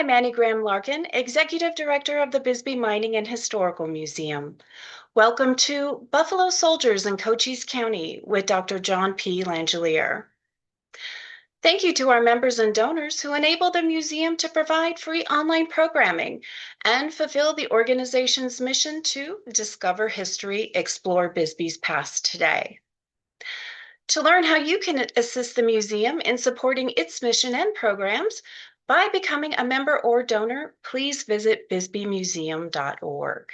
I'm Annie Graham Larkin, Executive Director of the Bisbee Mining and Historical Museum. Welcome to Buffalo Soldiers in Cochise County with Dr. John P. Langellier. Thank you to our members and donors who enable the museum to provide free online programming and fulfill the organization's mission to discover history, explore Bisbee's past today. To learn how you can assist the museum in supporting its mission and programs by becoming a member or donor, please visit bisbeemuseum.org.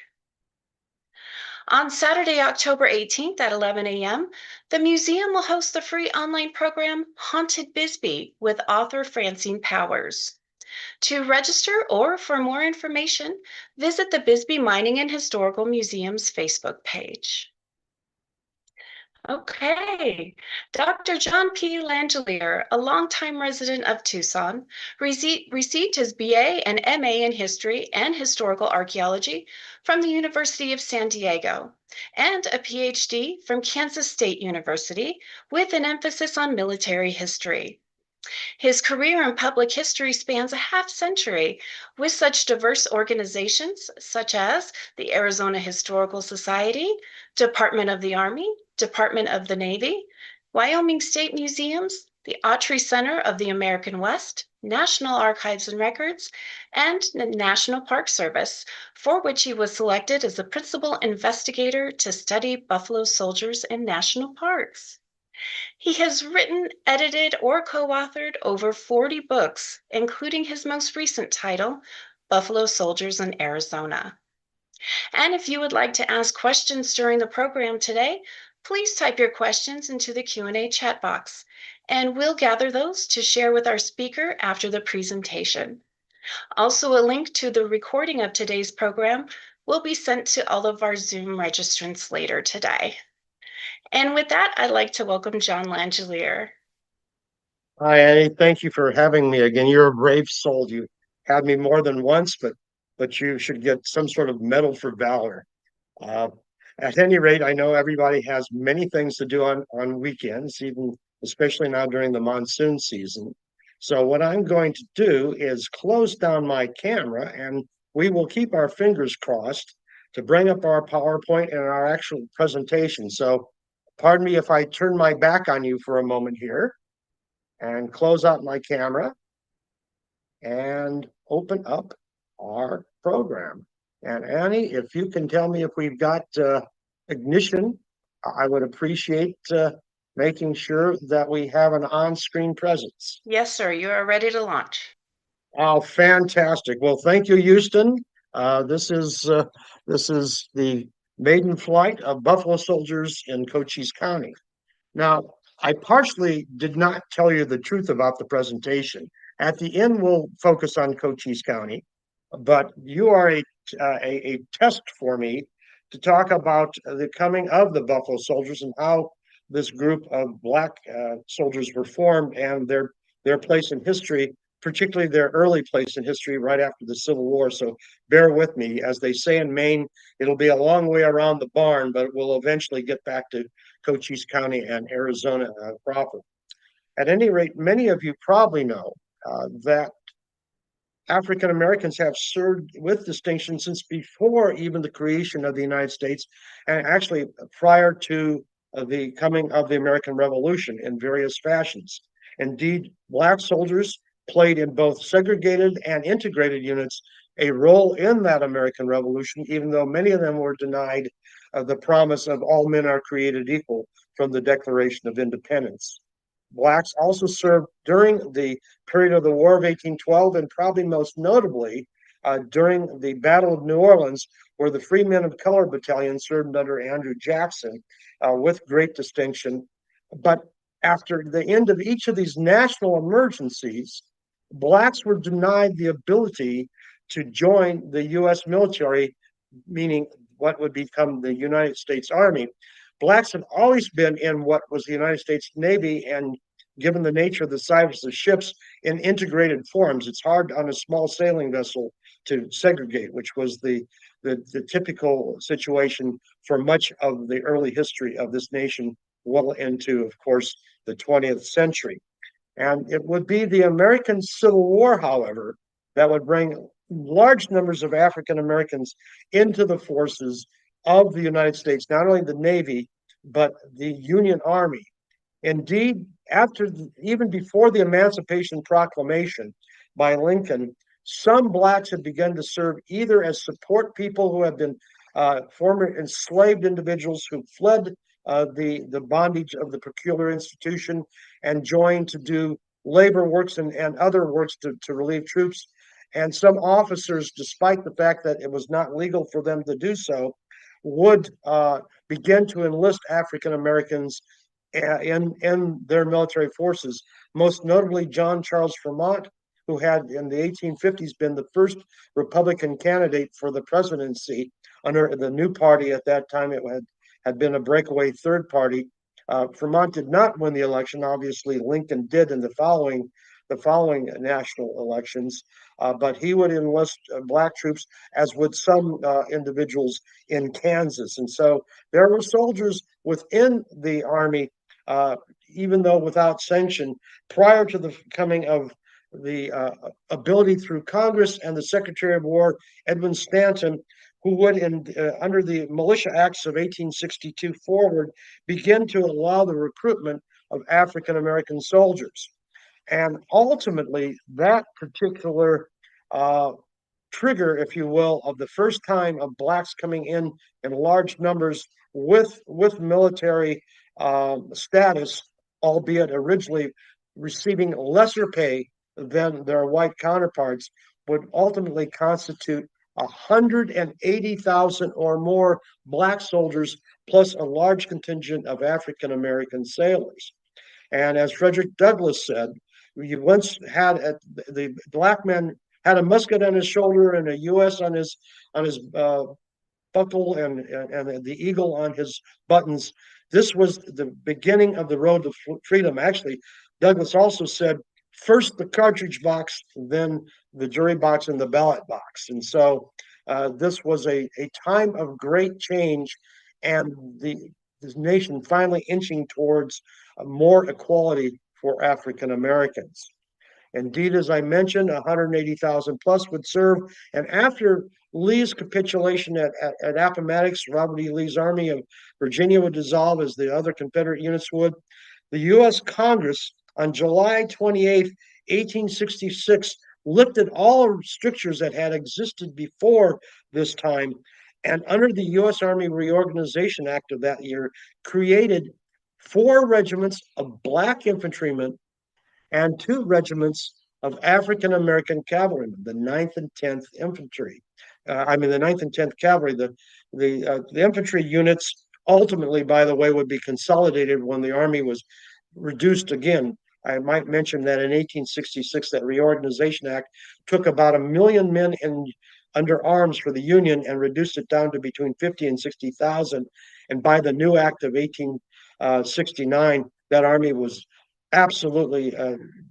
On Saturday, October 18th at 11 a.m., the museum will host the free online program Haunted Bisbee with author Francine Powers. To register or for more information, visit the Bisbee Mining and Historical Museum's Facebook page. Okay, Dr. John P. Langellier, a longtime resident of Tucson, received his BA and MA in History and Historical Archaeology from the University of San Diego and a PhD from Kansas State University with an emphasis on military history. His career in public history spans a half century with such diverse organizations such as the Arizona Historical Society, Department of the Army, Department of the Navy, Wyoming State Museums, the Autry Center of the American West, National Archives and Records, and the National Park Service, for which he was selected as the principal investigator to study buffalo soldiers in national parks. He has written, edited, or co-authored over 40 books, including his most recent title, Buffalo Soldiers in Arizona. And if you would like to ask questions during the program today, please type your questions into the Q&A chat box, and we'll gather those to share with our speaker after the presentation. Also, a link to the recording of today's program will be sent to all of our Zoom registrants later today. And with that, I'd like to welcome John Langellier. Hi, Annie. Thank you for having me again. You're a brave soul. You had me more than once, but you should get some sort of medal for valor. Uh, at any rate, I know everybody has many things to do on weekends, even especially now during the monsoon season. So what I'm going to do is close down my camera, and we will keep our fingers crossed to bring up our PowerPoint and our actual presentation. So pardon me if I turn my back on you for a moment here and close out my camera and open up our program. And Annie, if you can tell me if we've got ignition, I would appreciate making sure that we have an on-screen presence. Yes, sir. You are ready to launch. Oh, fantastic. Well, thank you, Houston. This is the maiden flight of Buffalo Soldiers in Cochise County. Now, I partially did not tell you the truth about the presentation. At the end, we'll focus on Cochise County, but you are a test for me to talk about the coming of the Buffalo Soldiers and how this group of Black soldiers were formed and their place in history, particularly their early place in history right after the Civil War. So bear with me. As they say in Maine, it'll be a long way around the barn, but we'll eventually get back to Cochise County and Arizona proper. At any rate, many of you probably know that African Americans have served with distinction since before even the creation of the United States, and actually prior to the coming of the American Revolution in various fashions. Indeed, Black soldiers played in both segregated and integrated units a role in that American Revolution, even though many of them were denied the promise of all men are created equal from the Declaration of Independence. Blacks also served during the period of the War of 1812, and probably most notably during the Battle of New Orleans, where the Free Men of Color Battalion served under Andrew Jackson with great distinction. But after the end of each of these national emergencies, Blacks were denied the ability to join the U.S. military, meaning what would become the United States Army. Blacks had always been in what was the United States Navy, and given the nature of the size of ships, in integrated forms. It's hard on a small sailing vessel to segregate, which was the typical situation for much of the early history of this nation, well into, of course, the 20th century. And it would be the American Civil War, however, that would bring large numbers of African Americans into the forces of the United States, not only the Navy, but the Union Army. Indeed, even before the Emancipation Proclamation by Lincoln, some blacks had begun to serve either as support people who had been former enslaved individuals who fled the bondage of the peculiar institution and joined to do labor works and other works to relieve troops. And some officers, despite the fact that it was not legal for them to do so, would begin to enlist African Americans in their military forces. Most notably, John Charles Fremont, who had in the 1850s been the first Republican candidate for the presidency under the new party at that time. It had been a breakaway third party. Fremont did not win the election. Obviously, Lincoln did in the following national elections, but he would enlist black troops, as would some individuals in Kansas. And so there were soldiers within the Army, even though without sanction, prior to the coming of the ability through Congress and the Secretary of War, Edwin Stanton, who would, under the Militia Acts of 1862 forward, begin to allow the recruitment of African American soldiers. And ultimately, that particular trigger, if you will, of the first time of blacks coming in large numbers with military status, albeit originally receiving lesser pay than their white counterparts, would ultimately constitute 180,000 or more black soldiers, plus a large contingent of African American sailors. And as Frederick Douglass said, you once had the black man had a musket on his shoulder and a U.S. on his buckle and the eagle on his buttons. This was the beginning of the road to freedom. Actually, Douglass also said, first the cartridge box, then the jury box and the ballot box. And so this was a time of great change, and this nation finally inching towards more equality for African Americans. Indeed, as I mentioned, 180,000 plus would serve. And after Lee's capitulation at Appomattox, Robert E. Lee's Army of Virginia would dissolve, as the other Confederate units would. The U.S. Congress, on July 28, 1866, lifted all strictures that had existed before this time, and under the U.S. Army Reorganization Act of that year, created 4 regiments of black infantrymen and 2 regiments of African American cavalrymen, the 9th and 10th Infantry. The 9th and 10th Cavalry. The infantry units ultimately, by the way, would be consolidated when the Army was reduced again. I might mention that in 1866, that Reorganization Act took about 1 million men under arms for the Union and reduced it down to between 50 and 60,000. And by the new act of 1869, that army was absolutely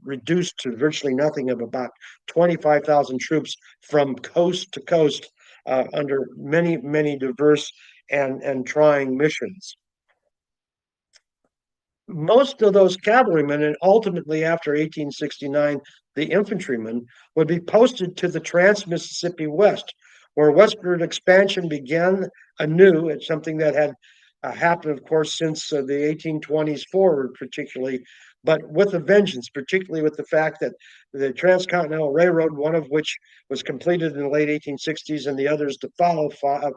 reduced to virtually nothing, of about 25,000 troops from coast to coast under many, many diverse and trying missions. Most of those cavalrymen, and ultimately after 1869, the infantrymen, would be posted to the Trans-Mississippi West, where westward expansion began anew. It's something that had happened, of course, since the 1820s forward, particularly, but with a vengeance, particularly with the fact that the Transcontinental Railroad, one of which was completed in the late 1860s and the others to follow, 5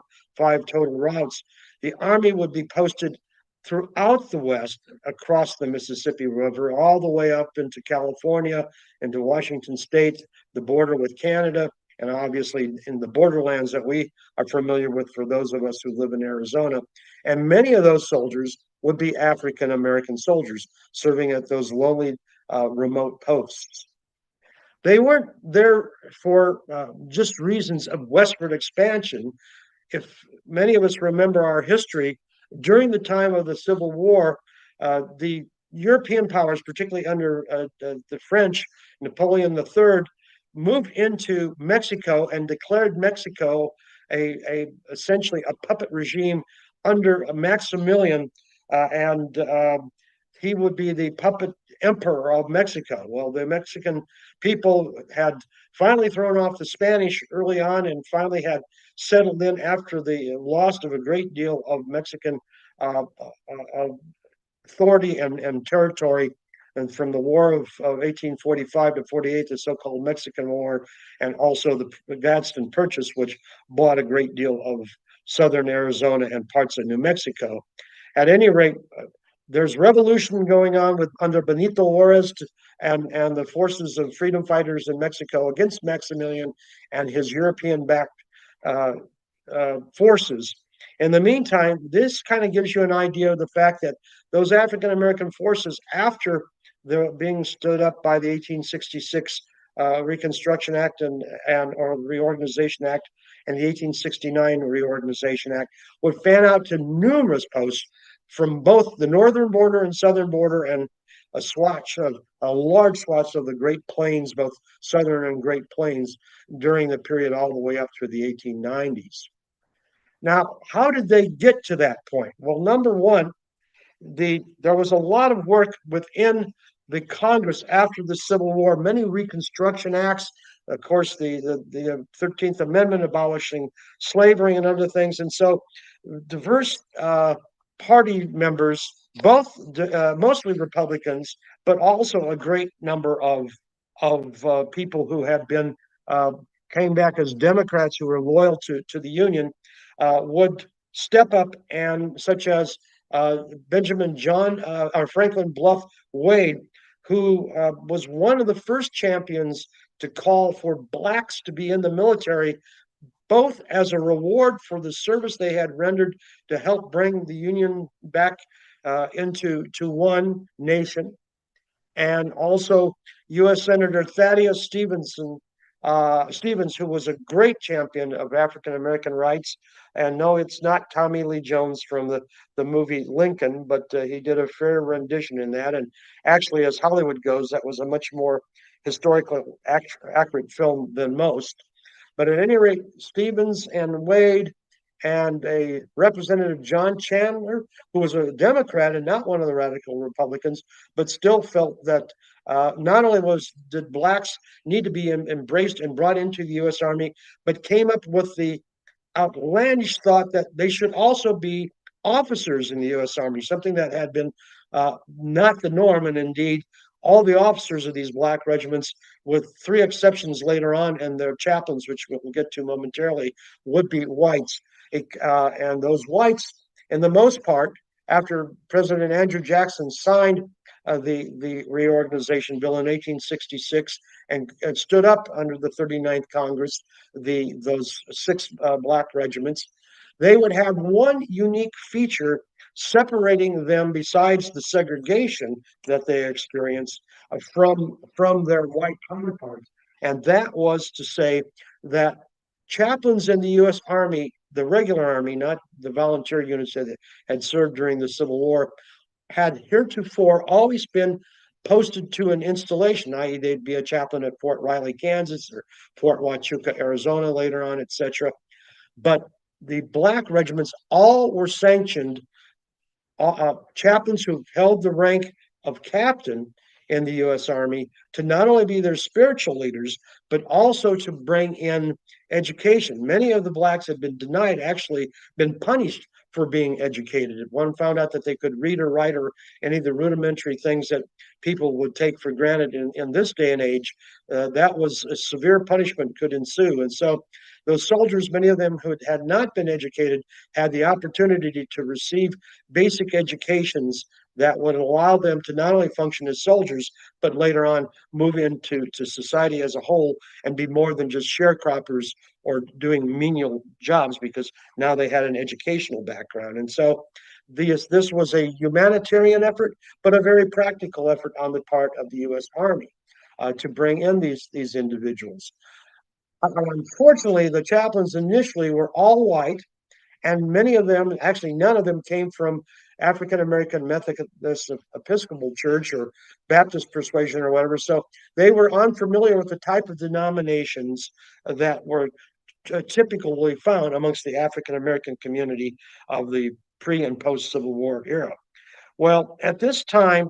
total routes, the Army would be posted throughout the West, across the Mississippi River, all the way up into California, into Washington State, the border with Canada, and obviously in the borderlands that we are familiar with for those of us who live in Arizona. And many of those soldiers would be African American soldiers serving at those lonely, remote posts. They weren't there for just reasons of westward expansion. If many of us remember our history, during the time of the Civil War, the European powers, particularly under the French, Napoleon III, moved into Mexico and declared Mexico essentially a puppet regime under Maximilian, and he would be the puppet emperor of Mexico. Well, the Mexican people had finally thrown off the Spanish early on and finally had settled in after the loss of a great deal of Mexican authority and territory, and from the War of 1845 to 48, the so-called Mexican War, and also the Gadsden Purchase, which bought a great deal of southern Arizona and parts of New Mexico. At any rate, there's revolution going on under Benito Juarez and the forces of freedom fighters in Mexico against Maximilian and his European-backed uh, forces. In the meantime, this kind of gives you an idea of the fact that those African American forces, after they're being stood up by the 1866 Reconstruction Act or Reorganization Act and the 1869 Reorganization Act, would fan out to numerous posts from both the northern border and southern border, and a large swatch of the Great Plains, both southern and Great Plains, during the period all the way up through the 1890s. Now, how did they get to that point? Well, number one, there was a lot of work within the Congress after the Civil War, many Reconstruction Acts, of course, the 13th Amendment abolishing slavery and other things. And so diverse party members, both mostly Republicans, but also a great number of people who had been came back as Democrats who were loyal to the Union, would step up, and such as Benjamin John or Franklin Bluff Wade, who was one of the first champions to call for blacks to be in the military, both as a reward for the service they had rendered to help bring the Union back into one nation, and also U.S. Senator Thaddeus Stevens, who was a great champion of African American rights. And no, it's not Tommy Lee Jones from the movie Lincoln, but he did a fair rendition in that. And actually, as Hollywood goes, that was a much more historically accurate film than most. But at any rate, Stevens and Wade and a Representative John Chandler, who was a Democrat and not one of the radical Republicans, but still felt that not only did blacks need to be embraced and brought into the U.S. Army, but came up with the outlandish thought that they should also be officers in the U.S. Army, something that had been not the norm. And indeed, all the officers of these black regiments, with three exceptions later on, and their chaplains, which we'll get to momentarily, would be whites. And those whites, in the most part, after President Andrew Jackson signed the reorganization bill in 1866 and stood up under the 39th Congress, those six black regiments, they would have one unique feature separating them, besides the segregation that they experienced, from their white counterparts. And that was to say that chaplains in the U.S. Army, the regular Army, not the volunteer units that had served during the Civil War, had heretofore always been posted to an installation, i.e., they'd be a chaplain at Fort Riley, Kansas, or Fort Huachuca, Arizona, later on, etc. But the black regiments all were sanctioned chaplains who held the rank of captain in the U.S. Army to not only be their spiritual leaders, but also to bring in education. Many of the blacks had been denied, actually been punished for being educated. If one found out that they could read or write or any of the rudimentary things that people would take for granted in this day and age, that was a severe punishment could ensue. And so those soldiers, many of them who had not been educated, had the opportunity to receive basic educations that would allow them to not only function as soldiers, but later on move into society as a whole and be more than just sharecroppers or doing menial jobs, because now they had an educational background. And so this was a humanitarian effort, but a very practical effort on the part of the U.S. Army to bring in these individuals. Unfortunately, the chaplains initially were all white, and many of them, actually none of them, came from African American Methodist Episcopal Church or Baptist persuasion or whatever. So they were unfamiliar with the type of denominations that were typically found amongst the African American community of the pre and post Civil War era. Well, at this time,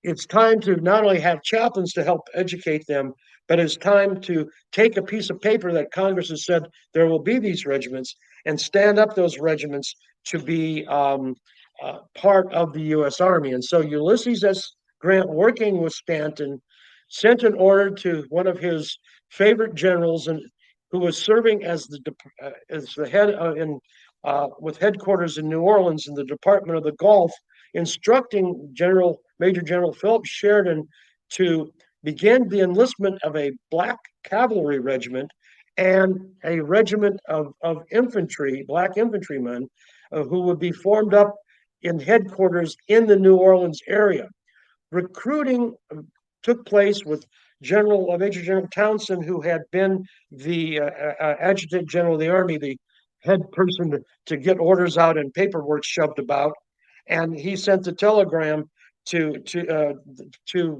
it's time to not only have chaplains to help educate them, but it's time to take a piece of paper that Congress has said there will be these regiments and stand up those regiments to be part of the U.S. Army. And so Ulysses S. Grant, working with Stanton, sent an order to one of his favorite generals, and who was serving as the head with headquarters in New Orleans in the Department of the Gulf, instructing Major General Philip Sheridan to begin the enlistment of a black cavalry regiment and a regiment of infantry, black infantrymen, who would be formed up in headquarters in the New Orleans area. Recruiting took place with Major General Townsend, who had been the Adjutant General of the Army, the head person to get orders out and paperwork shoved about. And he sent a telegram to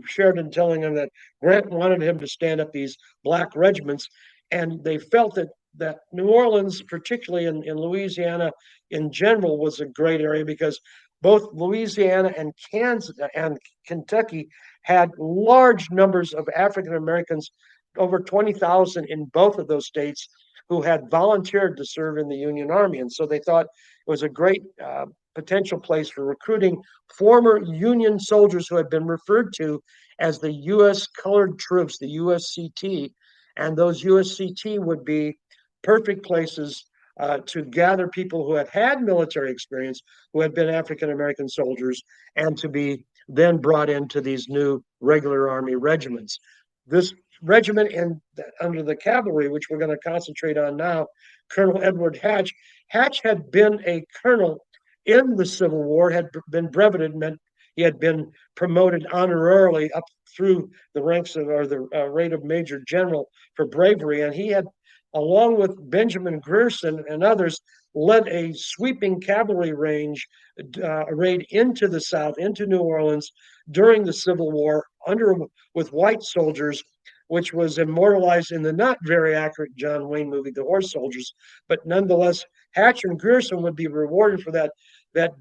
Sheridan telling him that Grant wanted him to stand up these black regiments. And they felt that New Orleans, particularly in Louisiana in general, was a great area because both Louisiana and Kansas and Kentucky had large numbers of African Americans, over 20,000 in both of those states, who had volunteered to serve in the Union Army. And so they thought it was a great potential place for recruiting former Union soldiers who had been referred to as the U.S. Colored Troops, the USCT. And those USCT would be perfect places to gather people who had military experience, who had been African American soldiers, and to be then brought into these new regular Army regiments. This regiment under the cavalry, which we're going to concentrate on now, Colonel Edward Hatch. Hatch had been a colonel in the Civil War, had been breveted, meant he had been promoted honorarily up through the ranks or the rate of major general for bravery. And he had, along with Benjamin Grierson and others, led a sweeping cavalry raid into the South, into New Orleans during the Civil War with white soldiers, which was immortalized in the not very accurate John Wayne movie, The Horse Soldiers. But nonetheless, Hatch and Grierson would be rewarded for that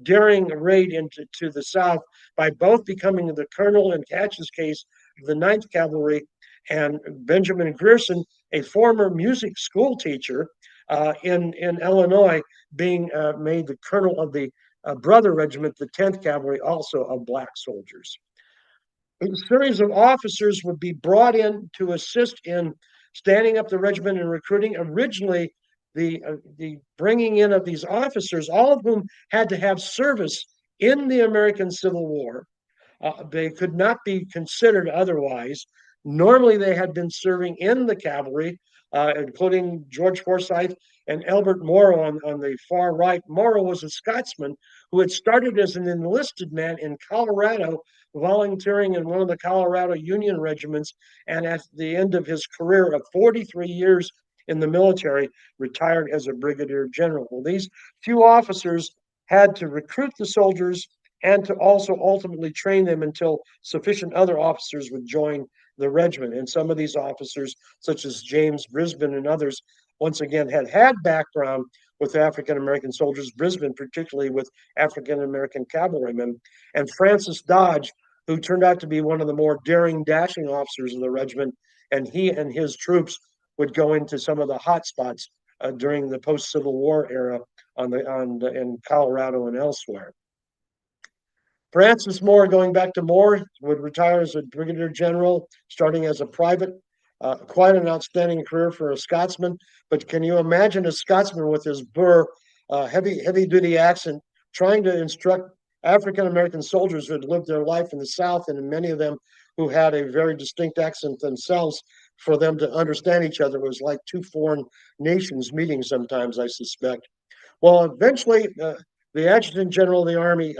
daring raid into the South by both becoming the colonel, in Hatch's case, the Ninth Cavalry, and Benjamin Grierson, a former music school teacher in Illinois, being made the colonel of the brother regiment, the 10th Cavalry, also of black soldiers. A series of officers would be brought in to assist in standing up the regiment and recruiting. Originally, the bringing in of these officers, all of whom had to have service in the American Civil War. They could not be considered otherwise. Normally, they had been serving in the cavalry, including George Forsyth and Albert Morrow on the far right. Morrow was a Scotsman who had started as an enlisted man in Colorado, volunteering in one of the Colorado Union regiments, and at the end of his career of 43 years in the military, retired as a brigadier general. Well, these few officers had to recruit the soldiers and to also ultimately train them until sufficient other officers would join the regiment. And some of these officers, such as James Brisbane and others, once again had background with African American soldiers, Brisbane particularly with African American cavalrymen, and Francis Dodge, who turned out to be one of the more daring, dashing officers of the regiment, and he and his troops would go into some of the hot spots during the post-Civil War era in Colorado and elsewhere. Francis Moore, going back to Moore, would retire as a brigadier general, starting as a private. Quite an outstanding career for a Scotsman. But can you imagine a Scotsman with his burr, heavy-duty accent, trying to instruct African American soldiers who had lived their life in the South, and many of them who had a very distinct accent themselves, for them to understand each other? It was like two foreign nations meeting sometimes, I suspect. Well, eventually, the Adjutant General of the Army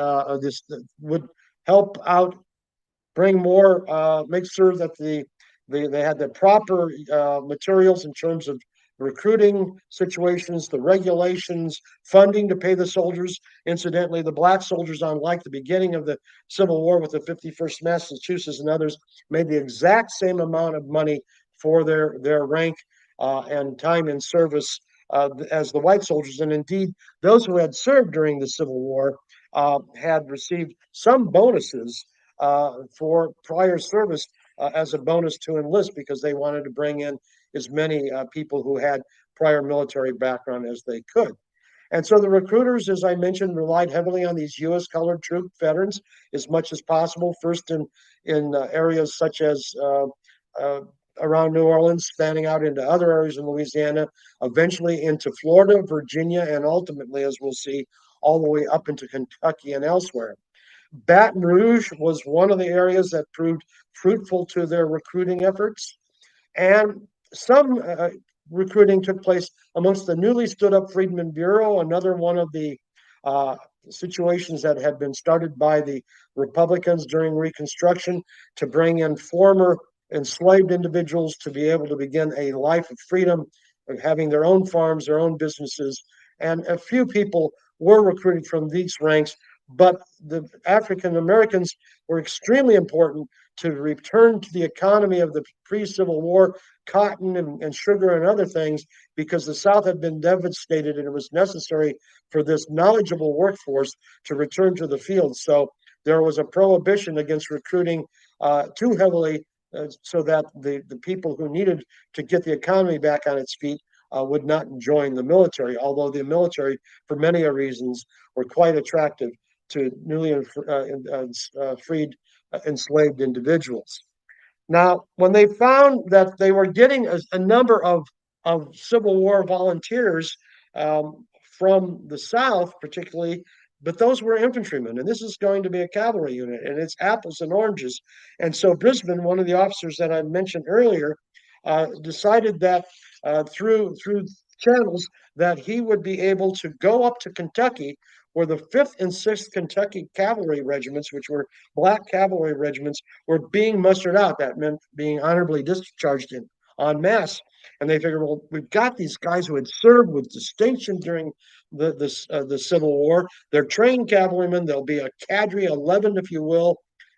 would help out, bring more, make sure that they had the proper materials in terms of recruiting situations, the regulations, funding to pay the soldiers. Incidentally, the black soldiers, unlike the beginning of the Civil War with the 51st Massachusetts and others, made the exact same amount of money for their rank and time in service as the white soldiers. And indeed, those who had served during the Civil War had received some bonuses for prior service as a bonus to enlist, because they wanted to bring in as many people who had prior military background as they could. And so the recruiters, as I mentioned, relied heavily on these U.S. colored troop veterans as much as possible. First in areas such as uh, around New Orleans, spanning out into other areas in Louisiana, eventually into Florida, Virginia, and ultimately, as we'll see, all the way up into Kentucky and elsewhere. Baton Rouge was one of the areas that proved fruitful to their recruiting efforts. And some recruiting took place amongst the newly stood up Freedmen Bureau, another one of the uh, situations that had been started by the Republicans during Reconstruction to bring in former enslaved individuals to be able to begin a life of freedom, of having their own farms, their own businesses. And a few people were recruited from these ranks, but the African Americans were extremely important to return to the economy of the pre-Civil War, cotton and sugar and other things, because the South had been devastated and it was necessary for this knowledgeable workforce to return to the field. So there was a prohibition against recruiting too heavily, so that the people who needed to get the economy back on its feet would not join the military, although the military, for many reasons, were quite attractive to newly freed enslaved individuals. Now, when they found that they were getting a number of Civil War volunteers from the South, particularly, but those were infantrymen, and this is going to be a cavalry unit, and it's apples and oranges. And so Brisbane, one of the officers that I mentioned earlier, decided that through channels that he would be able to go up to Kentucky, where the 5th and 6th Kentucky Cavalry Regiments, which were black cavalry regiments, were being mustered out. That meant being honorably discharged en masse. And they figured, well, we've got these guys who had served with distinction during the Civil War. They're trained cavalrymen. There'll be a cadre, 11, if you will,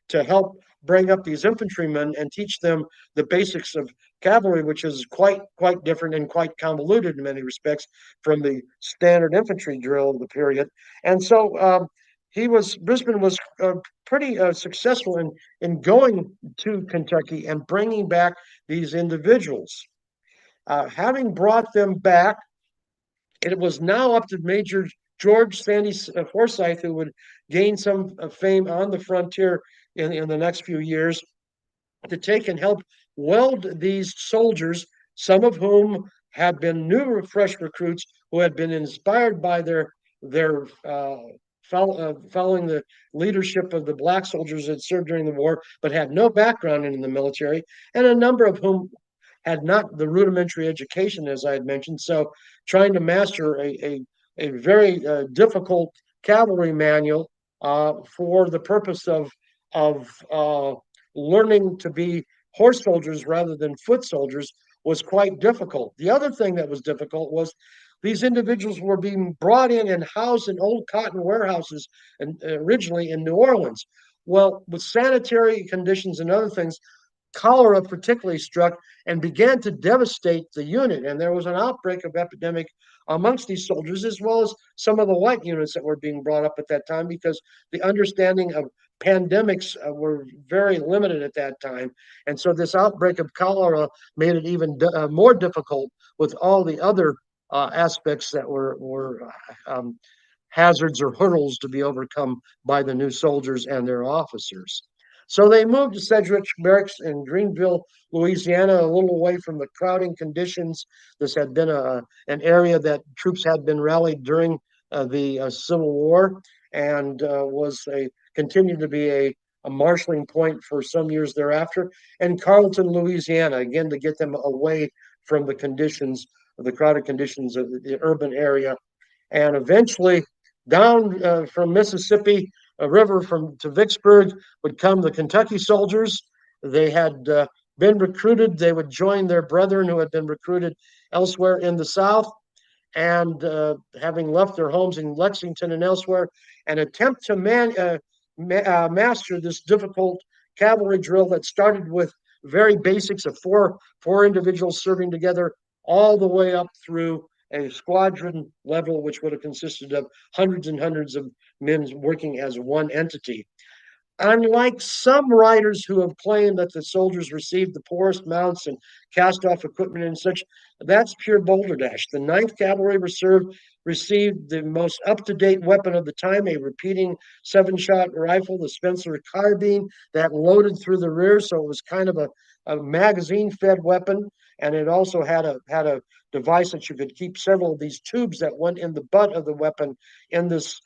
to help bring up these infantrymen and teach them the basics of cavalry, which is quite different and quite convoluted in many respects from the standard infantry drill of the period. And so Brisbane was pretty successful in going to Kentucky and bringing back these individuals. Having brought them back, it was now up to Major George Sandy Forsyth, who would gain some fame on the frontier in the next few years, to take and help weld these soldiers, some of whom had been new, fresh recruits who had been inspired by their following the leadership of the black soldiers that served during the war, but had no background in the military, and a number of whom had not the rudimentary education, as I had mentioned. So trying to master a very difficult cavalry manual for the purpose of learning to be horse soldiers rather than foot soldiers was quite difficult. The other thing that was difficult was these individuals were being brought in and housed in old cotton warehouses, and originally in New Orleans. Well, with sanitary conditions and other things, cholera particularly struck and began to devastate the unit. And there was an outbreak of epidemic amongst these soldiers, as well as some of the white units that were being brought up at that time, because the understanding of pandemics were very limited at that time. And so this outbreak of cholera made it even more difficult with all the other aspects that were hazards or hurdles to be overcome by the new soldiers and their officers. So they moved to Sedgwick Barracks in Greenville, Louisiana, a little away from the crowding conditions. This had been an area that troops had been rallied during the Civil War, and continued to be a marshaling point for some years thereafter. And Carlton, Louisiana, again, to get them away from the conditions, the crowded conditions of the urban area. And eventually, down from Mississippi, a river to Vicksburg, would come the Kentucky soldiers. They had been recruited. They would join their brethren who had been recruited elsewhere in the South, and having left their homes in Lexington and elsewhere, and attempt to master this difficult cavalry drill that started with very basics of four individuals serving together, all the way up through a squadron level, which would have consisted of hundreds and hundreds of men working as one entity. Unlike some writers who have claimed that the soldiers received the poorest mounts and cast off equipment and such, that's pure balderdash. The Ninth Cavalry Reserve received the most up to date weapon of the time, a repeating 7-shot rifle, the Spencer carbine, that loaded through the rear. So it was kind of a magazine fed weapon. And it also had a device that you could keep several of these tubes that went in the butt of the weapon in this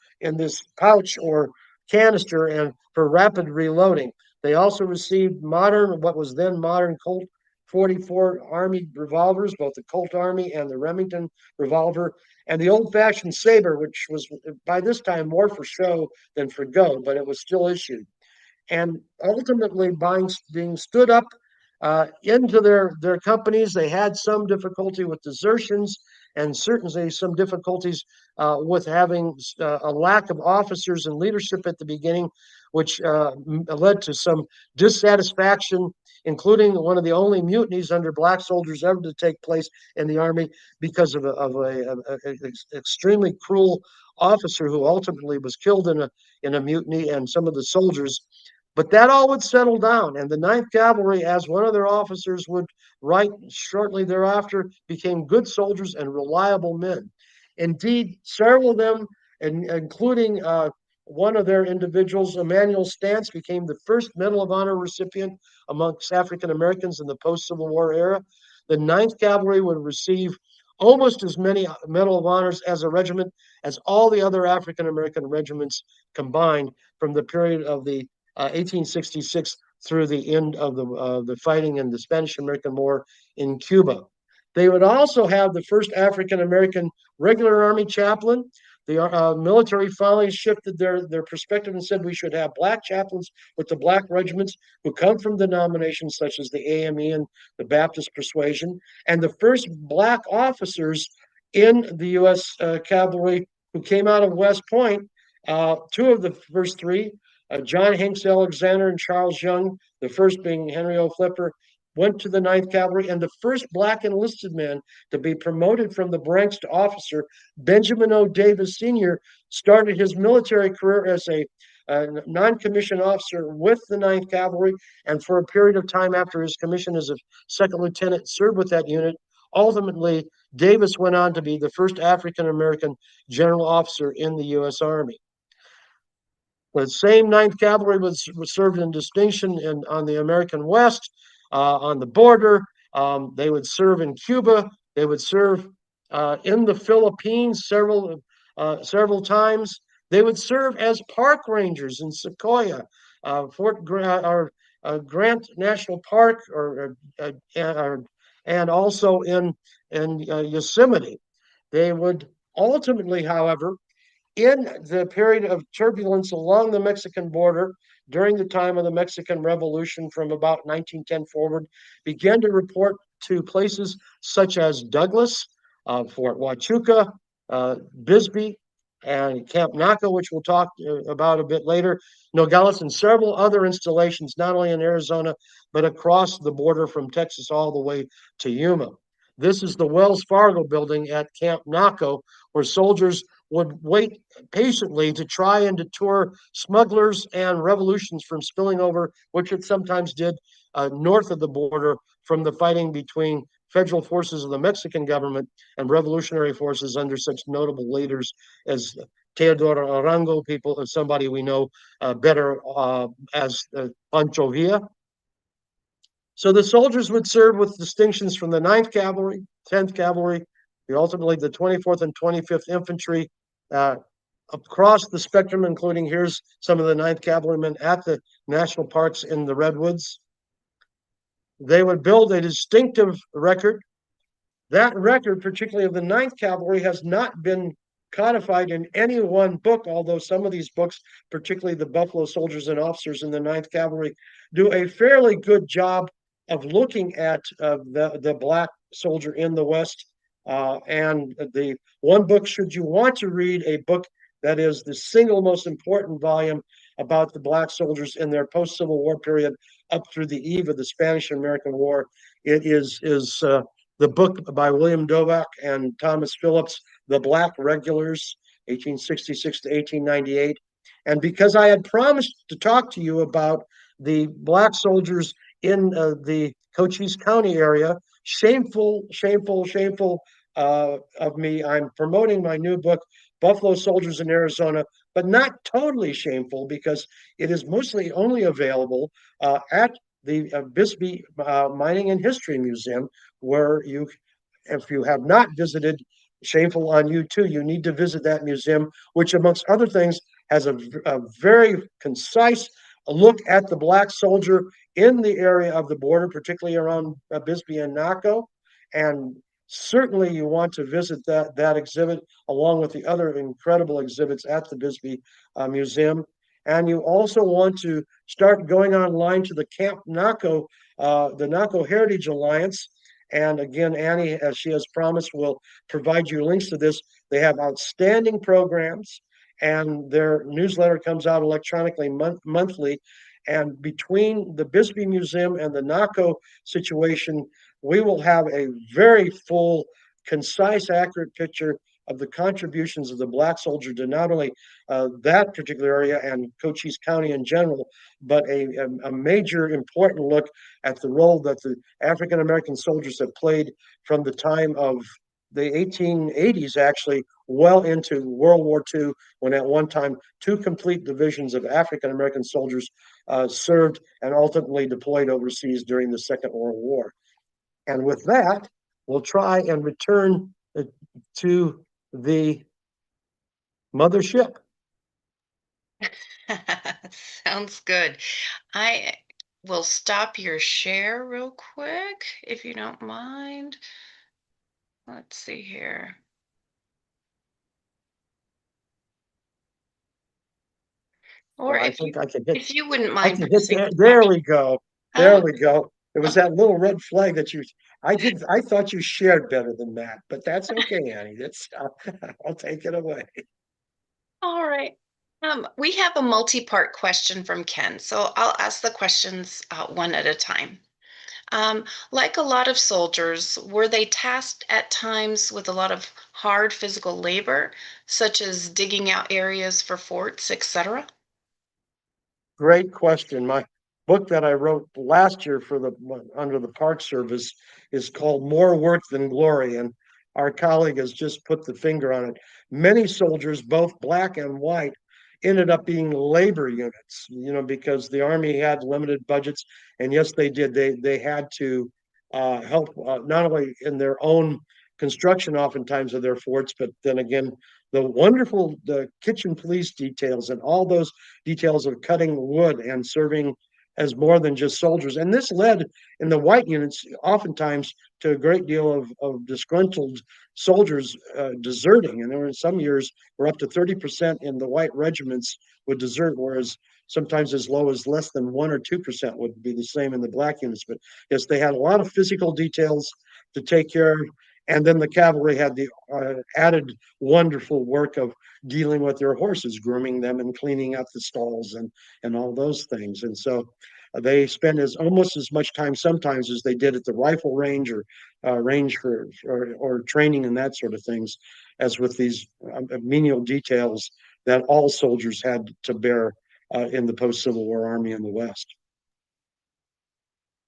pouch or canister and for rapid reloading. They also received what was then modern Colt 44 Army revolvers, both the Colt Army and the Remington revolver, and the old-fashioned saber, which was by this time more for show than for go, but it was still issued. And ultimately, being stood up into their companies, they had some difficulty with desertions and certainly some difficulties with having a lack of officers and leadership at the beginning, which led to some dissatisfaction, including one of the only mutinies under black soldiers ever to take place in the Army because of a extremely cruel officer who ultimately was killed in a mutiny, and some of the soldiers. But that all would settle down, and the Ninth Cavalry, as one of their officers would write shortly thereafter, became good soldiers and reliable men. Indeed, several of them, including one of their individuals, Emmanuel Stantz, became the first Medal of Honor recipient amongst African Americans in the post-Civil War era. The Ninth Cavalry would receive almost as many Medal of Honors as a regiment as all the other African American regiments combined from the period of the 1866 through the end of the fighting in the Spanish-American War in Cuba. They would also have the first African-American regular Army chaplain. The military finally shifted their perspective and said we should have black chaplains with the black regiments who come from denominations such as the AME and the Baptist persuasion. And the first black officers in the U.S. Cavalry who came out of West Point, two of the first three, John Hanks Alexander and Charles Young, the first being Henry O. Flipper, went to the Ninth Cavalry, and the first black enlisted man to be promoted from the ranks to officer, Benjamin O. Davis Sr., started his military career as a non-commissioned officer with the Ninth Cavalry, and for a period of time after his commission as a second lieutenant, served with that unit. Ultimately, Davis went on to be the first African-American general officer in the U.S. Army. The same Ninth Cavalry was served in distinction on the American West, on the border. They would serve in Cuba. They would serve in the Philippines several times. They would serve as park rangers in Sequoia, Grant National Park, and also in Yosemite. They would ultimately, however, in the period of turbulence along the Mexican border during the time of the Mexican Revolution from about 1910 forward, began to report to places such as Douglas, Fort Huachuca, Bisbee, and Camp Naco, which we'll talk about a bit later, Nogales, and several other installations, not only in Arizona, but across the border from Texas all the way to Yuma. This is the Wells Fargo building at Camp Naco, where soldiers would wait patiently to try and deter smugglers and revolutions from spilling over, which it sometimes did north of the border from the fighting between federal forces of the Mexican government and revolutionary forces under such notable leaders as Teodoro Arango, somebody we know better as Pancho Villa. So the soldiers would serve with distinctions from the 9th Cavalry, 10th Cavalry, ultimately the 24th and 25th Infantry, across the spectrum, including here's some of the 9th Cavalrymen at the national parks in the Redwoods. They would build a distinctive record. That record, particularly of the 9th Cavalry, has not been codified in any one book, although some of these books, particularly the Buffalo Soldiers and Officers in the 9th Cavalry, do a fairly good job of looking at the black soldier in the West. And the one book, should you want to read a book that is the single most important volume about the black soldiers in their post-Civil War period up through the eve of the Spanish-American War, it is the book by William Dovach and Thomas Phillips, The Black Regulars, 1866 to 1898. And because I had promised to talk to you about the Black soldiers in the Cochise County area, shameful, shameful, shameful of me. I'm promoting my new book, Buffalo Soldiers in Arizona, but not totally shameful because it is mostly only available at the Bisbee Mining and History Museum, where you, if you have not visited, shameful on you too, you need to visit that museum, which amongst other things has a very concise look at the Black soldier in the area of the border, particularly around Bisbee and Naco. And certainly you want to visit that exhibit along with the other incredible exhibits at the Bisbee Museum. And you also want to start going online to the Camp Naco, the Naco Heritage Alliance. And again, Annie, as she has promised, will provide you links to this. They have outstanding programs, and their newsletter comes out electronically monthly. And between the Bisbee Museum and the Naco situation, we will have a very full, concise, accurate picture of the contributions of the Black soldier to not only that particular area and Cochise County in general, but a major important look at the role that the African American soldiers have played from the time of the 1880s, actually, well into World War II, when at one time two complete divisions of African American soldiers served and ultimately deployed overseas during the Second World War. And with that, we'll try and return to the mothership. Sounds good. I will stop your share real quick, if you don't mind. Let's see here. Or Well, I if you think I can hit. if you wouldn't I mind can hit pressing there. stop. There we go. There Oh, we go. It was oh, that little red flag that you. I did. I thought you shared better than that, but that's okay, Annie. That's. I'll take it away. all right. We have a multi-part question from Ken, so I'll ask the questions one at a time. Like a lot of soldiers, were they tasked at times with a lot of hard physical labor, such as digging out areas for forts, etc.? Great question. My book that I wrote last year for the under the Park Service is called More Work Than Glory, and our colleague has just put the finger on it. Many soldiers, both black and white, ended up being labor units, because the Army had limited budgets, and yes, they did. They had to help not only in their own construction, oftentimes of their forts, but then again, the kitchen police details and all those details of cutting wood and serving as more than just soldiers. And this led in the white units oftentimes to a great deal of disgruntled soldiers deserting. And there were some years where up to 30% in the white regiments would desert, whereas sometimes as low as less than 1 or 2% would be the same in the black units. But yes, they had a lot of physical details to take care of. And then the cavalry had the added wonderful work of dealing with their horses, grooming them and cleaning up the stalls and all those things. And so they spend almost as much time sometimes as they did at the rifle range or range or training and that sort of things, as with these menial details that all soldiers had to bear in the post-Civil War Army in the West.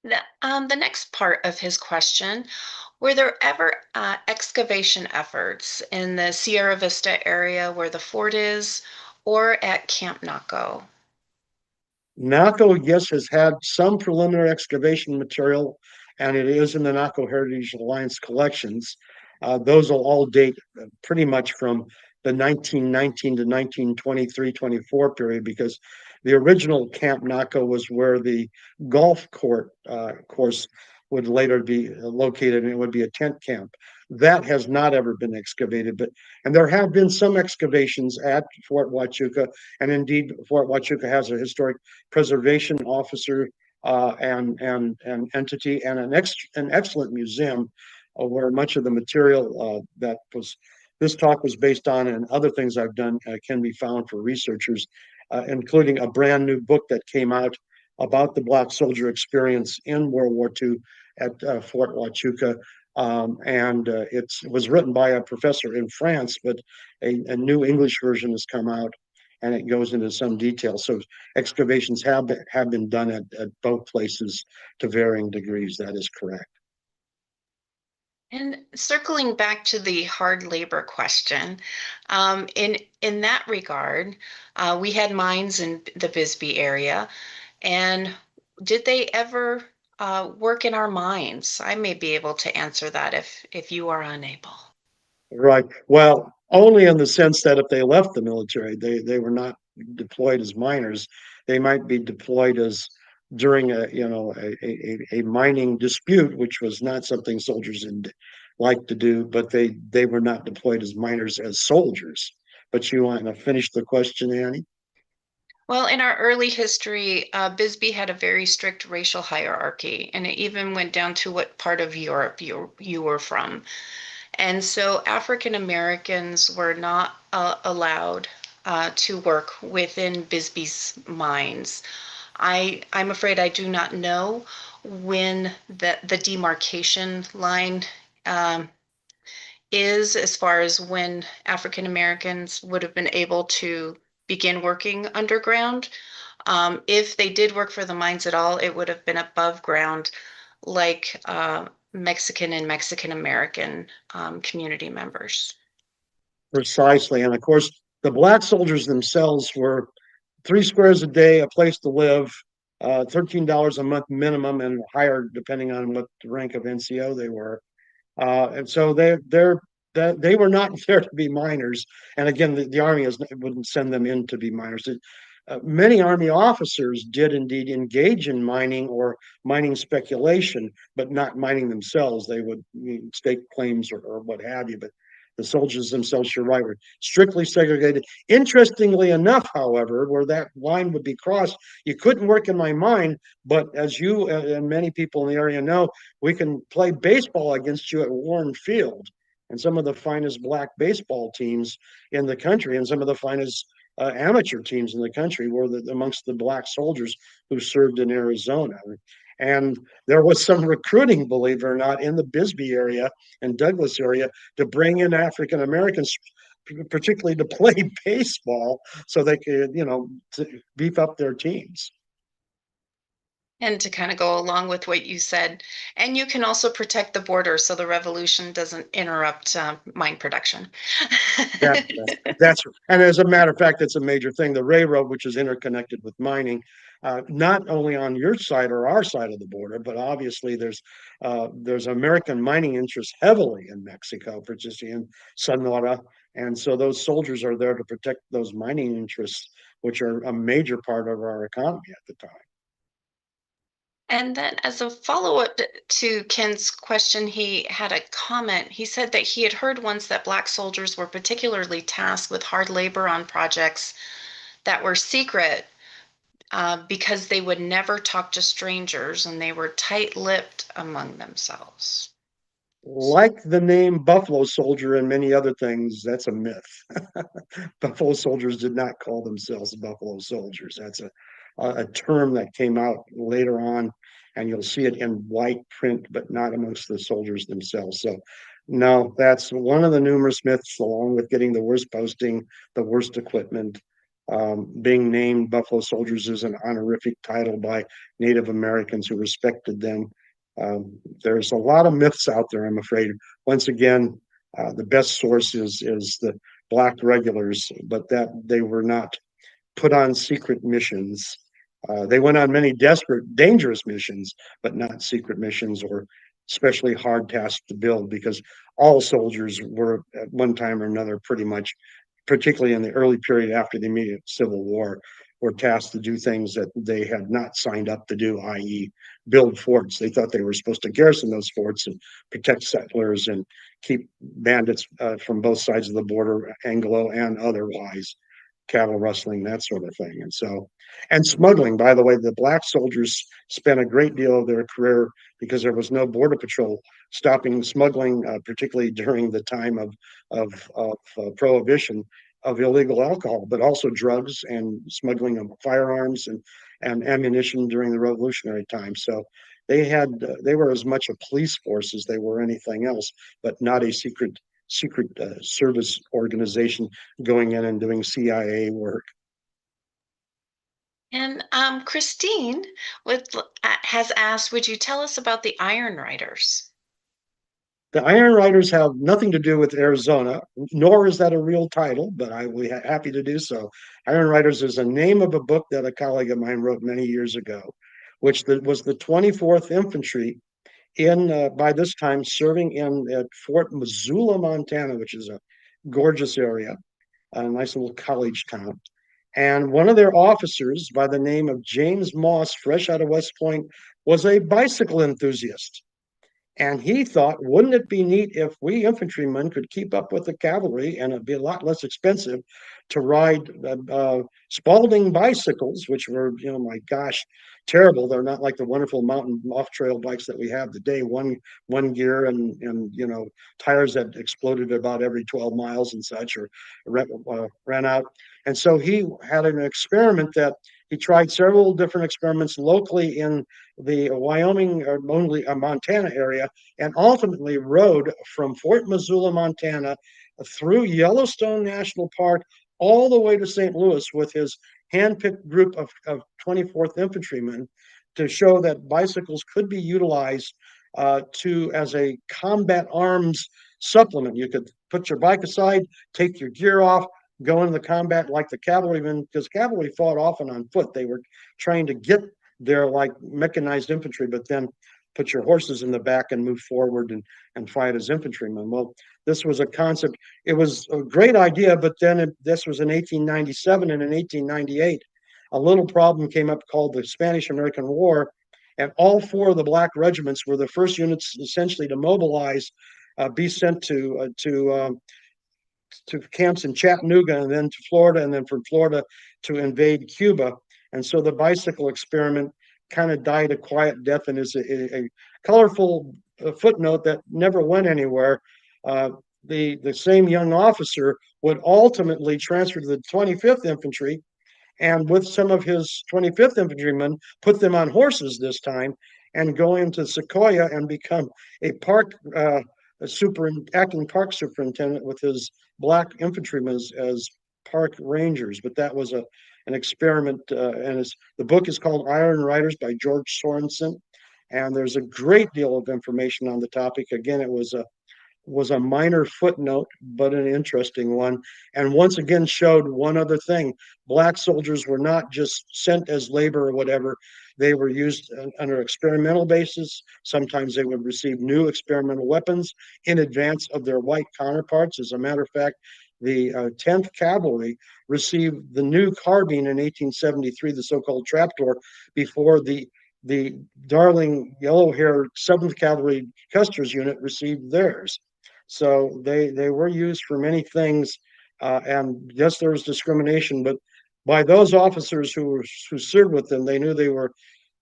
The next part of his question, were there ever excavation efforts in the Sierra Vista area where the fort is or at Camp Naco? Naco, yes, has had some preliminary excavation material, and it is in the Naco Heritage Alliance collections. Those will all date pretty much from the 1919 to 1923-24 period, because the original Camp Naco was where the golf course would later be located, and it would be a tent camp. That has not ever been excavated, and there have been some excavations at Fort Huachuca, and indeed Fort Huachuca has a historic preservation officer and entity and an excellent museum where much of the material that was this talk was based on and other things I've done can be found for researchers, including a brand new book that came out about the Black soldier experience in World War II at Fort Huachuca. It was written by a professor in France, but a new English version has come out. and it goes into some detail. So excavations have been done at both places to varying degrees. That is correct. And circling back to the hard labor question, in that regard, we had mines in the Bisbee area, and did they ever work in our mines? I may be able to answer that if you are unable. Right. Well, only in the sense that if they left the military, they were not deployed as miners. They might be deployed as during a mining dispute, which was not something soldiers like to do, but they were not deployed as miners as soldiers. But you want to finish the question, Annie? Well, in our early history, Bisbee had a very strict racial hierarchy, and it even went down to what part of Europe you were from. And so African Americans were not allowed to work within Bisbee's mines. I'm afraid I do not know when the demarcation line um, is as far as when African Americans would have been able to begin working underground. If they did work for the mines at all, it would have been above ground, like Mexican and Mexican American community members. Precisely. And of course, the black soldiers themselves were 3 squares a day, a place to live, $13 a month minimum, and higher depending on what the rank of NCO they were. And so they were not there to be miners. And again, the Army wouldn't send them in to be miners. Many Army officers did indeed engage in mining or mining speculation, but not mining themselves. They would stake claims or what have you. But the soldiers themselves, you're right, were strictly segregated. Interestingly enough, however, where that line would be crossed, you couldn't work in my mine, but as you and many people in the area know, we can play baseball against you at Warren Field. And some of the finest black baseball teams in the country and some of the finest amateur teams in the country were amongst the black soldiers who served in Arizona. And there was some recruiting, believe it or not, in the Bisbee area and Douglas area to bring in African Americans, particularly to play baseball, so they could, to beef up their teams. And to kind of go along with what you said, and you can also protect the border so the revolution doesn't interrupt mine production. That, that's and as a matter of fact, it's a major thing. The railroad, which is interconnected with mining, not only on your side or our side of the border, but obviously there's American mining interests heavily in Mexico, particularly in Sonora, and so those soldiers are there to protect those mining interests, which are a major part of our economy at the time. And then, as a follow up to Ken's question, he had a comment. He said that he had heard once that Black soldiers were particularly tasked with hard labor on projects that were secret because they would never talk to strangers and they were tight lipped among themselves. Like the name Buffalo Soldier and many other things, that's a myth. Buffalo soldiers did not call themselves Buffalo Soldiers. That's a term that came out later on, and you'll see it in white print, but not amongst the soldiers themselves. So, no, that's one of the numerous myths, along with getting the worst posting, the worst equipment. Being named Buffalo Soldiers is an honorific title by Native Americans who respected them. There's a lot of myths out there, I'm afraid. Once again, the best source is the Black regulars, but that they were not put on secret missions. They went on many desperate, dangerous missions, but not secret missions or especially hard tasks to build, because all soldiers were at one time or another pretty much, particularly in the early period after the immediate Civil War, were tasked to do things that they had not signed up to do, i.e., build forts. They thought they were supposed to garrison those forts and protect settlers and keep bandits from both sides of the border, Anglo and otherwise, cattle rustling, that sort of thing. And smuggling, by the way, the black soldiers spent a great deal of their career, because there was no border patrol, stopping smuggling, particularly during the time of prohibition, of illegal alcohol, but also drugs and smuggling of firearms and ammunition during the revolutionary time. So they were as much a police force as they were anything else, but not a secret service organization going in and doing CIA work. And Christine has asked, would you tell us about the Iron Riders? The Iron Riders have nothing to do with Arizona, nor is that a real title, but I will be happy to do so. Iron Riders is a name of a book that a colleague of mine wrote many years ago, which was the 24th Infantry in, by this time, serving in at Fort Missoula, Montana, which is a gorgeous area, a nice little college town. And one of their officers, by the name of James Moss, fresh out of West Point, was a bicycle enthusiast. And he thought, wouldn't it be neat if we infantrymen could keep up with the cavalry and it'd be a lot less expensive to ride Spalding bicycles, which were, my gosh, terrible. They're not like the wonderful mountain off-trail bikes that we have today. One gear and tires that exploded about every 12 miles and such, or ran out. And so he had an experiment that he tried several different experiments locally in the Wyoming or only Montana area, and ultimately rode from Fort Missoula, Montana, through Yellowstone National Park all the way to St. Louis with his handpicked group of 24th Infantrymen to show that bicycles could be utilized as a combat arms supplement. You could put your bike aside, take your gear off, go into the combat like the cavalrymen, because cavalry fought often on foot. They were trying to get there like mechanized infantry, but then put your horses in the back and move forward and fight as infantrymen. Well, this was a concept. It was a great idea, but then this was in 1897, and in 1898, a little problem came up called the Spanish-American War, and all four of the black regiments were the first units essentially to mobilize, be sent to camps in Chattanooga and then to Florida, and then from Florida to invade Cuba. And so the bicycle experiment kind of died a quiet death and is a colorful footnote that never went anywhere. The same young officer would ultimately transfer to the 25th Infantry, and with some of his 25th Infantrymen, put them on horses this time and go into Sequoia and become a acting park superintendent with his black infantrymen as park rangers. But that was an experiment, and the book is called Iron Riders by George Sorensen, and there's a great deal of information on the topic. Again, it was a minor footnote, but an interesting one. And once again showed one other thing. Black soldiers were not just sent as labor or whatever. They were used under experimental basis. Sometimes they would receive new experimental weapons in advance of their white counterparts. As a matter of fact, the 10th Cavalry received the new carbine in 1873, the so-called trapdoor, before the darling yellow-haired 7th Cavalry Custer's unit received theirs. So they were used for many things, and yes, there was discrimination, but by those officers who served with them, they knew they were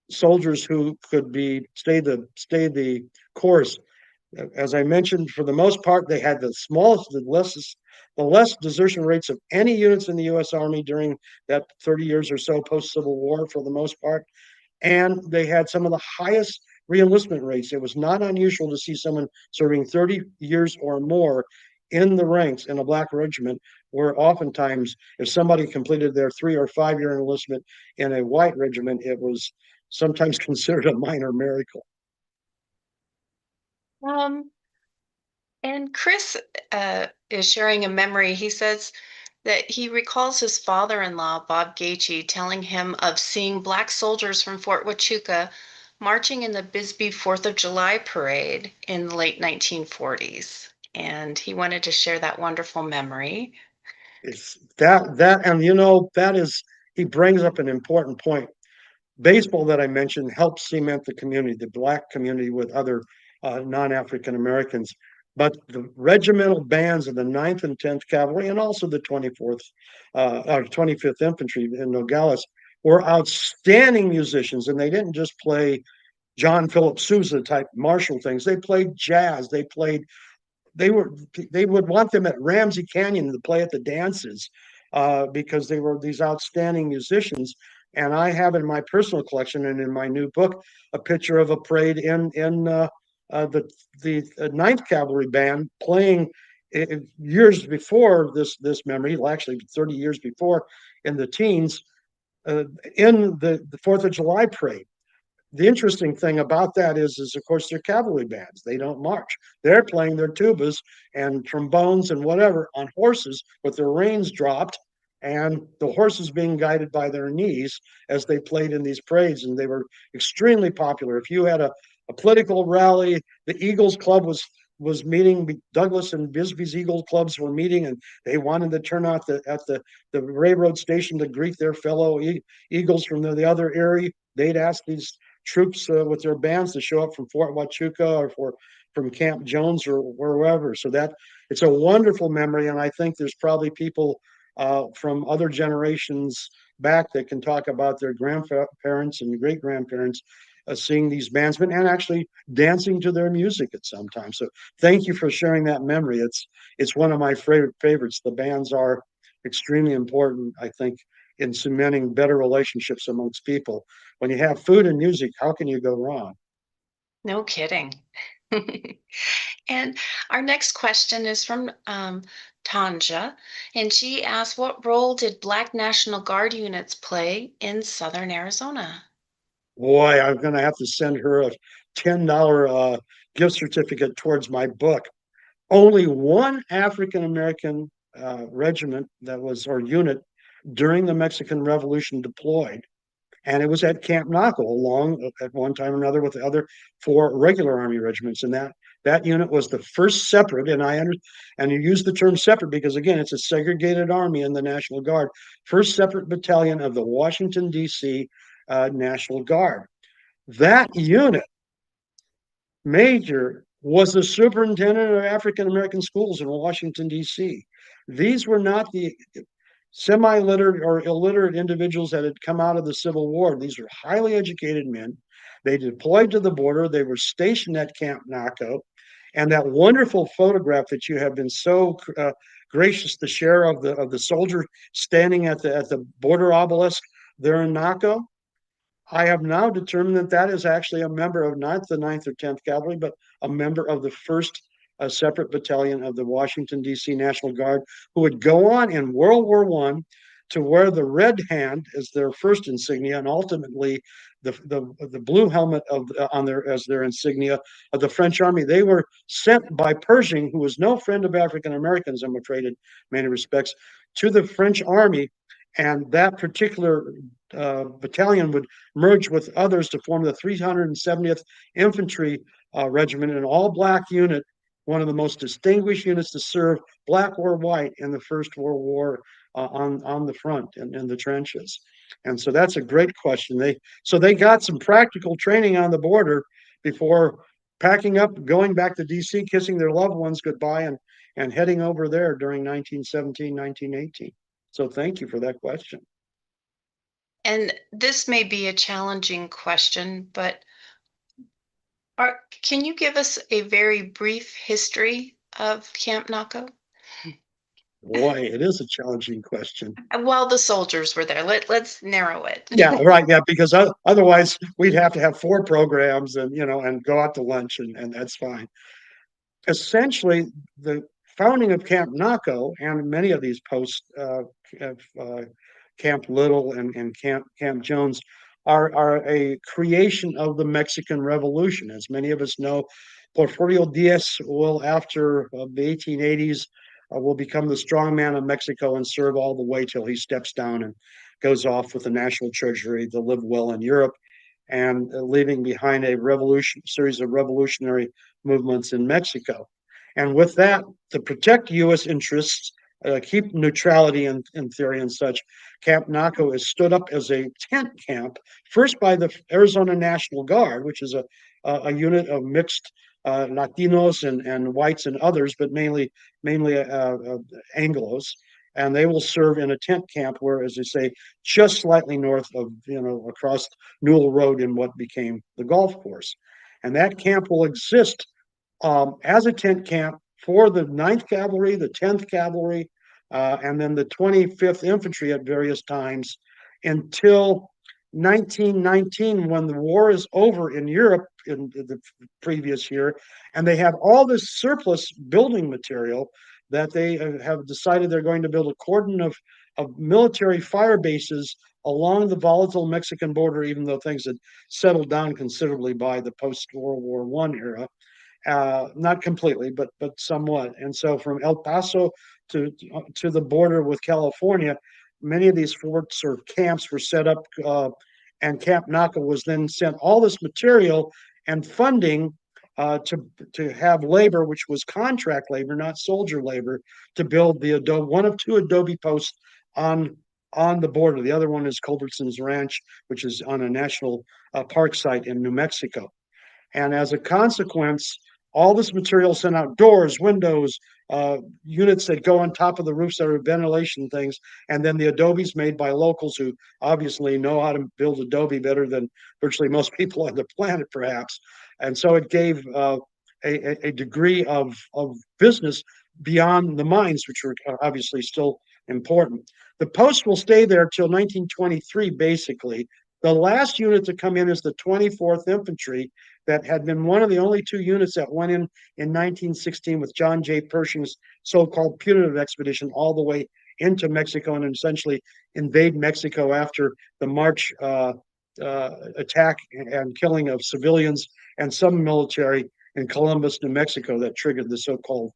soldiers who could stay the course. As I mentioned, for the most part, they had the less desertion rates of any units in the U.S. Army during that 30 years or so post-Civil War, for the most part, and they had some of the highest reenlistment rates. It was not unusual to see someone serving 30 years or more in the ranks in a black regiment, where oftentimes if somebody completed their 3 or 5 year enlistment in a white regiment, it was sometimes considered a minor miracle. Um, and Chris is sharing a memory. He says that he recalls his father-in-law, Bob Gaethje, telling him of seeing black soldiers from Fort Huachuca marching in the Bisbee 4th of July parade in the late 1940s. And he wanted to share that wonderful memory. It's and that is, he brings up an important point. Baseball, that I mentioned, helps cement the community, the black community, with other non-African Americans. But the regimental bands of the 9th and 10th Cavalry, and also the 24th or 25th Infantry in Nogales, were outstanding musicians, and they didn't just play John Philip Sousa type martial things. They played jazz. They would want them at Ramsey Canyon to play at the dances, because they were these outstanding musicians. And I have in my personal collection and in my new book a picture of a parade in the 9th Cavalry Band playing years before this memory, well, actually 30 years before, in the teens. uh, in the 4th of July parade. The interesting thing about that is of course, they're cavalry bands. They don't march. They're playing their tubas and trombones and whatever on horses with their reins dropped, and the horses being guided by their knees as they played in these parades. And they were extremely popular. If you had a political rally, the Eagles Club was meeting. Douglas and Bisbee's Eagle clubs were meeting, and they wanted to turn out at the railroad station to greet their fellow Eagles from the other area. They'd ask these troops with their bands to show up from Fort Huachuca or from Camp Jones or wherever. So that it's a wonderful memory, and I think there's probably people from other generations back that can talk about their grandparents and great grandparents seeing these bandsmen and actually dancing to their music at some time. So thank you for sharing that memory. It's one of my favorite favorites. The bands are extremely important, I think, in cementing better relationships amongst people. When you have food and music, how can you go wrong? No kidding. And our next question is from Tanja, and she asked, what role did Black National Guard units play in Southern Arizona? Boy, I'm going to have to send her a $10 gift certificate towards my book. Only one African American regiment that was or unit during the Mexican Revolution deployed, and it was at Camp Naco, along at one time or another with the other 4 regular Army regiments. And that unit was the first separate, and you use the term separate because again, it's a segregated army in the National Guard, first separate battalion of the Washington D.C. National Guard. That unit major was the superintendent of African American schools in Washington, D.C. These were not the semi-literate or illiterate individuals that had come out of the Civil War. These were highly educated men. They deployed to the border. They were stationed at Camp Naco. And that wonderful photograph that you have been so gracious to share of the soldier standing at the border obelisk there in Naco, I have now determined that that is actually a member of not the 9th or 10th Cavalry, but a member of the first separate battalion of the Washington, D.C. National Guard, who would go on in World War I to wear the red hand as their first insignia, and ultimately the blue helmet on their as their insignia of the French army. They were sent by Pershing, who was no friend of African Americans, I'm afraid, in many respects, to the French army, and that particular battalion would merge with others to form the 370th Infantry Regiment, an all-black unit, one of the most distinguished units to serve, black or white, in the First World War on the front and in the trenches. And so that's a great question. They got some practical training on the border before packing up, going back to D.C., kissing their loved ones goodbye, and heading over there during 1917, 1918. So thank you for that question. And this may be a challenging question, but can you give us a very brief history of Camp Naco? Boy, it is a challenging question. While the soldiers were there, let's narrow it. Yeah, right. Yeah, because otherwise we'd have to have 4 programs and go out to lunch, and that's fine. Essentially, the founding of Camp Naco and many of these posts, Camp Little and Camp Jones, are a creation of the Mexican Revolution. As many of us know, Porfirio Diaz will, after the 1880s, will become the strongman of Mexico and serve all the way till he steps down and goes off with the national treasury to live well in Europe, and leaving behind a series of revolutionary movements in Mexico. And with that, to protect U.S. interests, keep neutrality in theory and such, Camp Naco is stood up as a tent camp, first by the Arizona National Guard, which is a unit of mixed Latinos and whites and others, but mainly Anglos. And they will serve in a tent camp where, as they say, just slightly north of, across Newell Road in what became the golf course. And that camp will exist as a tent camp for the 9th Cavalry, the 10th Cavalry, and then the 25th Infantry at various times until 1919, when the war is over in Europe in the previous year, and they have all this surplus building material that they have decided they're going to build a cordon of military fire bases along the volatile Mexican border, even though things had settled down considerably by the post-World War I era. Not completely, but somewhat. And so from El Paso to the border with California, many of these forts or camps were set up, and Camp Naco was then sent all this material and funding to have labor, which was contract labor, not soldier labor, to build the one of two adobe posts on the border. The other one is Culbertson's Ranch, which is on a national park site in New Mexico. And as a consequence, all this material sent out doors, windows, units that go on top of the roofs that are ventilation things, and then the adobes made by locals who obviously know how to build adobe better than virtually most people on the planet, perhaps. And so it gave a degree of business beyond the mines, which were obviously still important. The post will stay there till 1923, basically. The last unit to come in is the 24th Infantry, that had been one of the only two units that went in 1916 with John J. Pershing's so-called punitive expedition all the way into Mexico and essentially invade Mexico after the March attack and killing of civilians and some military in Columbus, New Mexico, that triggered the so-called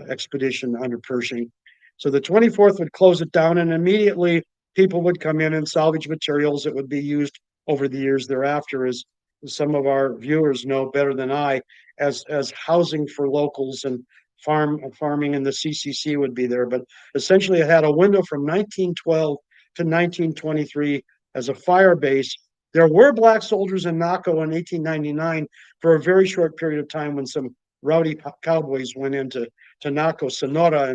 expedition under Pershing. So the 24th would close it down, and immediately people would come in and salvage materials that would be used over the years thereafter, as some of our viewers know better than I, as housing for locals, and farming in the CCC would be there. But essentially, it had a window from 1912 to 1923 as a fire base. There were black soldiers in Naco in 1899 for a very short period of time when some rowdy cowboys went into Naco, Sonora,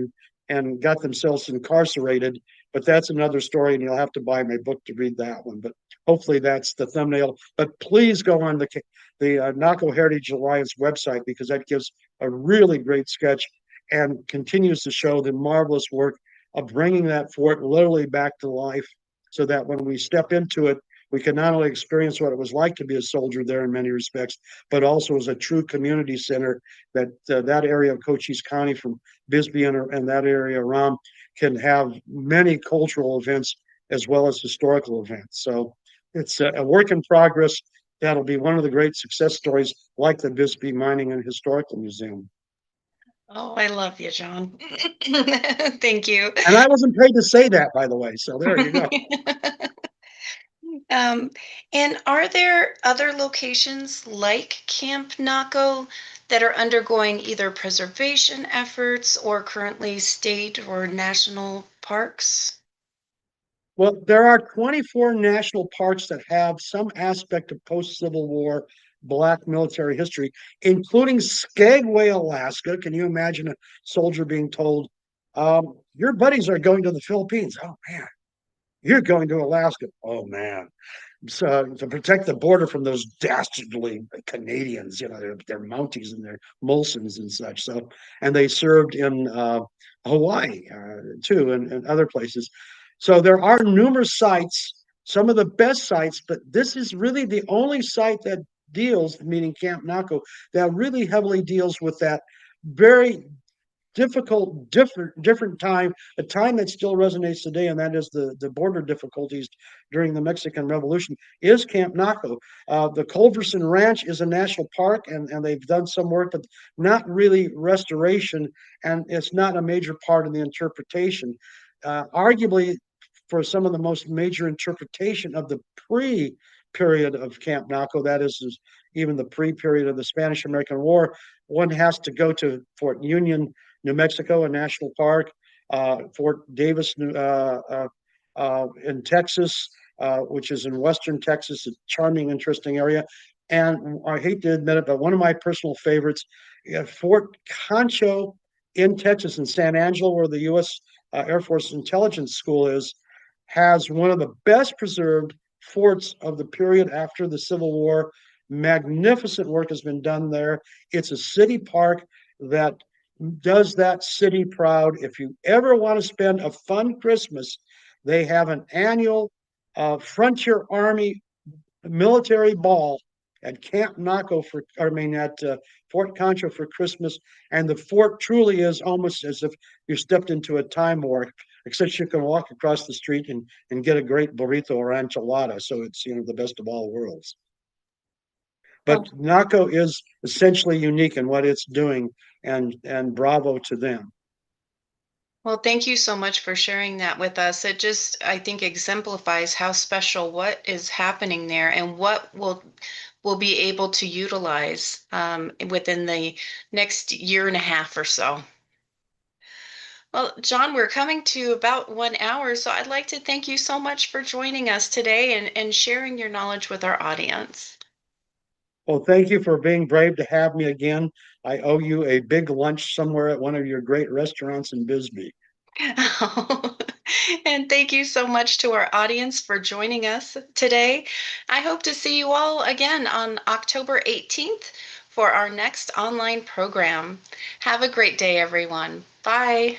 and got themselves incarcerated. But that's another story, and you'll have to buy my book to read that one. But hopefully that's the thumbnail. But please go on the Naco Heritage Alliance website, because that gives a really great sketch and continues to show the marvelous work of bringing that fort literally back to life, so that when we step into it, we can not only experience what it was like to be a soldier there in many respects, but also as a true community center, that that area of Cochise County from Bisbee and that area around can have many cultural events as well as historical events. So it's a work in progress. That'll be one of the great success stories, like the Bisbee Mining and Historical Museum. Oh, I love you, John. Thank you. And I wasn't paid to say that, by the way. So there you go. Um, and are there other locations like Camp Naco that are undergoing either preservation efforts or currently state or national parks? Well, there are 24 national parks that have some aspect of post-Civil War Black military history, including Skagway, Alaska. Can you imagine a soldier being told, your buddies are going to the Philippines? Oh, man. You're going to Alaska? Oh, man. So, to protect the border from those dastardly Canadians, their Mounties and their Molsons and such. So, and they served in Hawaii too, and other places. So there are numerous sites, some of the best sites, but this is really the only site that deals, meaning Camp Naco, that really heavily deals with that very difficult, different time, a time that still resonates today, and that is the border difficulties during the Mexican Revolution, is Camp Naco. The Culberson Ranch is a national park, and they've done some work, but not really restoration, and it's not a major part of the interpretation. Arguably, for some of the most major interpretation of the pre-period of Camp Naco, that is even the pre-period of the Spanish-American War, one has to go to Fort Union, New Mexico, a national park, Fort Davis in Texas, which is in western Texas, a charming, interesting area. And I hate to admit it, but one of my personal favorites, Fort Concho in Texas, in San Angelo, where the U.S. Air Force Intelligence School is, has one of the best preserved forts of the period after the Civil War. Magnificent work has been done there. It's a city park that does that city proud. If you ever want to spend a fun Christmas, they have an annual Frontier Army military ball at Camp Naco at Fort Concho for Christmas. And the fort truly is almost as if you stepped into a time warp, except you can walk across the street and get a great burrito or enchilada. So it's, the best of all worlds. Well, But Naco is essentially unique in what it's doing, and bravo to them. well, thank you so much for sharing that with us. It just, I think, exemplifies how special what is happening there and what will be able to utilize within the next year and a half or so. Well, John, we're coming to about 1 hour, so I'd like to thank you so much for joining us today and sharing your knowledge with our audience. Well, thank you for being brave to have me again. I owe you a big lunch somewhere at one of your great restaurants in Bisbee. And thank you so much to our audience for joining us today. I hope to see you all again on October 18th for our next online program. Have a great day, everyone. Bye.